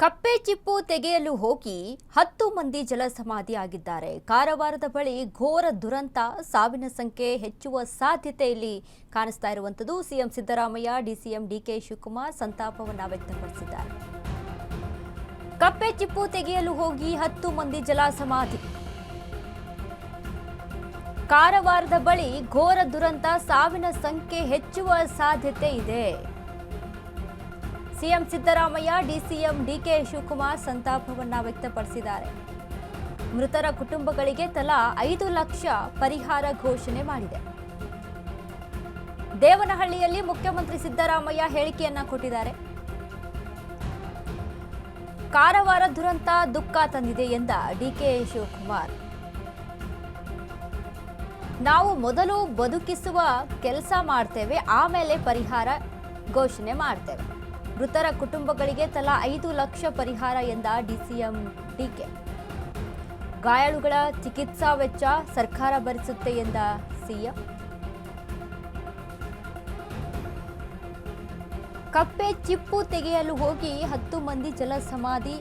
ಕಪ್ಪೆ ಚಿಪ್ಪು ತೆಗೆಯಲು ಹೋಗಿ 10 ಮಂದಿ ಜಲಸಮಾಧಿ ಆಗಿದ್ದಾರೆ. ಕಾರವಾರದ ಬಳಿ ಘೋರ ದುರಂತ, ಸಾವಿನ ಸಂಖ್ಯೆ ಹೆಚ್ಚುವ ಸಾಧ್ಯತೆ ಇಲ್ಲಿ ಕಾಣಿಸ್ತಾ ಇರುವಂತದ್ದು. CM Siddaramaiah, DCM DK Shivakumar ಸಂತಾಪವನ್ನು ವ್ಯಕ್ತಪಡಿಸಿದ್ದಾರೆ. ಕಪ್ಪೆ ಚಿಪ್ಪು ತೆಗೆಯಲು ಹೋಗಿ 10 ಮಂದಿ ಜಲಸಮಾಧಿ. ಕಾರವಾರದ ಬಳಿ ಘೋರ ದುರಂತ, ಸಾವಿನ ಸಂಖ್ಯೆ ಹೆಚ್ಚುವ ಸಾಧ್ಯತೆ ಇದೆ. CM Siddaramaiah, DCM DK Shivakumar ಸಂತಾಪವನ್ನು ವ್ಯಕ್ತಪಡಿಸಿದ್ದಾರೆ. ಮೃತರ ಕುಟುಂಬಗಳಿಗೆ ತಲಾ 5 ಲಕ್ಷ ಪರಿಹಾರ ಘೋಷಣೆ ಮಾಡಿದೆ. ದೇವನಹಳ್ಳಿಯಲ್ಲಿ ಮುಖ್ಯಮಂತ್ರಿ ಸಿದ್ದರಾಮಯ್ಯ ಹೇಳಿಕೆಯನ್ನ ಕೊಟ್ಟಿದ್ದಾರೆ. ಕಾರವಾರ ದುರಂತ ದುಃಖ ತಂದಿದೆ ಎಂದ ಡಿಕೆ ಶಿವಕುಮಾರ್, ನಾವು ಮೊದಲು ಬದುಕಿಸುವ ಕೆಲಸ ಮಾಡ್ತೇವೆ, ಆಮೇಲೆ ಪರಿಹಾರ ಘೋಷಣೆ ಮಾಡ್ತೇವೆ. ಮೃತರ ಕುಟುಂಬಗಳಿಗೆ ತಲಾ 5 ಲಕ್ಷ ಪರಿಹಾರ ಎಂದ ಡಿಸಿಎಂ ಡಿಕೆ. ಗಾಯಾಳುಗಳ ಚಿಕಿತ್ಸಾ ವೆಚ್ಚ ಸರ್ಕಾರ ಭರಿಸುತ್ತೆ ಎಂದ ಸಿಎಂ. ಕಪ್ಪೆ ಚಿಪ್ಪು ತೆಗೆಯಲು ಹೋಗಿ 10 ಮಂದಿ ಜಲಸಮಾಧಿ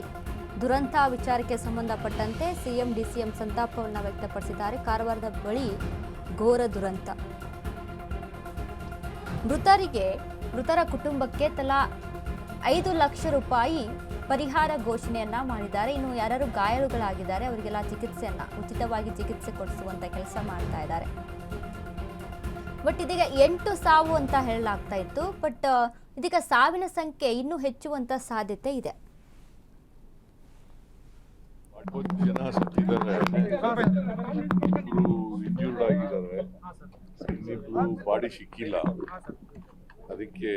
ದುರಂತ ವಿಚಾರಕ್ಕೆ ಸಂಬಂಧಪಟ್ಟಂತೆ ಸಿಎಂ ಡಿಸಿಎಂ ಸಂತಾಪವನ್ನು ವ್ಯಕ್ತಪಡಿಸಿದ್ದಾರೆ. ಕಾರವಾರದ ಬಳಿ ಘೋರ ದುರಂತ, ಮೃತರ ಕುಟುಂಬಕ್ಕೆ ತಲಾ 5 ಲಕ್ಷ ರೂಪಾಯಿ ಪರಿಹಾರ ಘೋಷಣೆಯನ್ನ ಮಾಡಿದ್ದಾರೆ. ಇನ್ನು ಯಾರು ಗಾಯಾಳುಗಳಾಗಿದ್ದಾರೆ ಅವರಿಗೆಲ್ಲ ಚಿಕಿತ್ಸೆಯನ್ನ ಉಚಿತವಾಗಿ ಚಿಕಿತ್ಸೆ ಕೊಡಿಸುವಂತ ಕೆಲಸ ಮಾಡ್ತಾ ಇದ್ದಾರೆ. ಬಟ್ ಇದೀಗ 8 ಸಾವು ಅಂತ ಹೇಳಲಾಗ್ತಾ ಇತ್ತು. ಬಟ್ ಇದೀಗ ಸಾವಿನ ಸಂಖ್ಯೆ ಇನ್ನೂ ಹೆಚ್ಚುವಂತ ಸಾಧ್ಯತೆ ಇದೆ. ಜನ ಸತ್ತಿದ್ದಾರೆ, ಇಂಜೂರ್ಡ್ ಆಗಿದ್ದಾರೆ, ಇನ್ನಿಬ್ರು ಬಾಡಿ ಸಿಕ್ಕಿಲ್ಲ. ಅದಕ್ಕೆ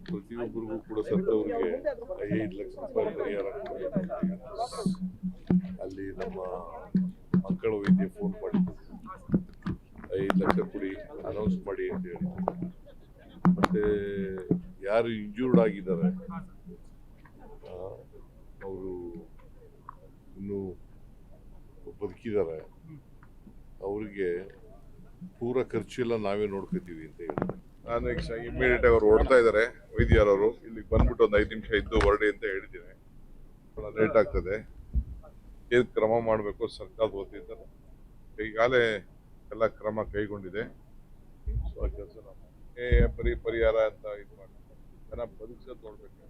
ಪ್ರತಿಯೊಬ್ಬರಿಗೂ ಕೂಡ ಸತ್ತವರಿಗೆ 5 ಲಕ್ಷ ರೂಪಾಯಿ ಪರಿಹಾರ ಅಲ್ಲಿ ನಮ್ಮ ಮಕ್ಕಳ ವೈದ್ಯ ಫೋನ್ ಮಾಡಿದ್ರು, 5 ಲಕ್ಷ ಕೊಡಿ, ಅನೌನ್ಸ್ ಮಾಡಿ ಅಂತ ಹೇಳಿ. ಮತ್ತೆ ಯಾರು ಇಂಜೂರ್ಡ್ ಆಗಿದ್ದಾರೆ ಅವರು ಇನ್ನು ಬದುಕಿದ್ದಾರೆ, ಅವರಿಗೆ ಪೂರ ಖರ್ಚೆಲ್ಲ ನಾವೇ ನೋಡ್ಕೊತೀವಿ ಅಂತ ಹೇಳಿ. ನಾನು ಈಗ ಇಮಿಡಿಯೇಟ್ ಆಗಿ ಅವ್ರು ಓಡ್ತಾ ಇದ್ದಾರೆ, ವೈದ್ಯರವರು ಇಲ್ಲಿಗೆ ಬಂದ್ಬಿಟ್ಟು ಒಂದು 5 ನಿಮಿಷ ಇದ್ದು ಹೊರಡಿ ಅಂತ ಹೇಳಿದ್ದೀನಿ. ಲೇಟ್ ಆಗ್ತದೆ, ಏನು ಕ್ರಮ ಮಾಡಬೇಕು ಸರ್ಕಾರದ ವತಿಯಿಂದ ಈಗಾಗಲೇ ಎಲ್ಲ ಕ್ರಮ ಕೈಗೊಂಡಿದೆ. ಕೆಲಸ ಪರಿಹಾರ ಅಂತ ಇದು ಮಾಡಿ ಜನ ಬದುಕಿಸೋದು ನೋಡ್ಬೇಕು.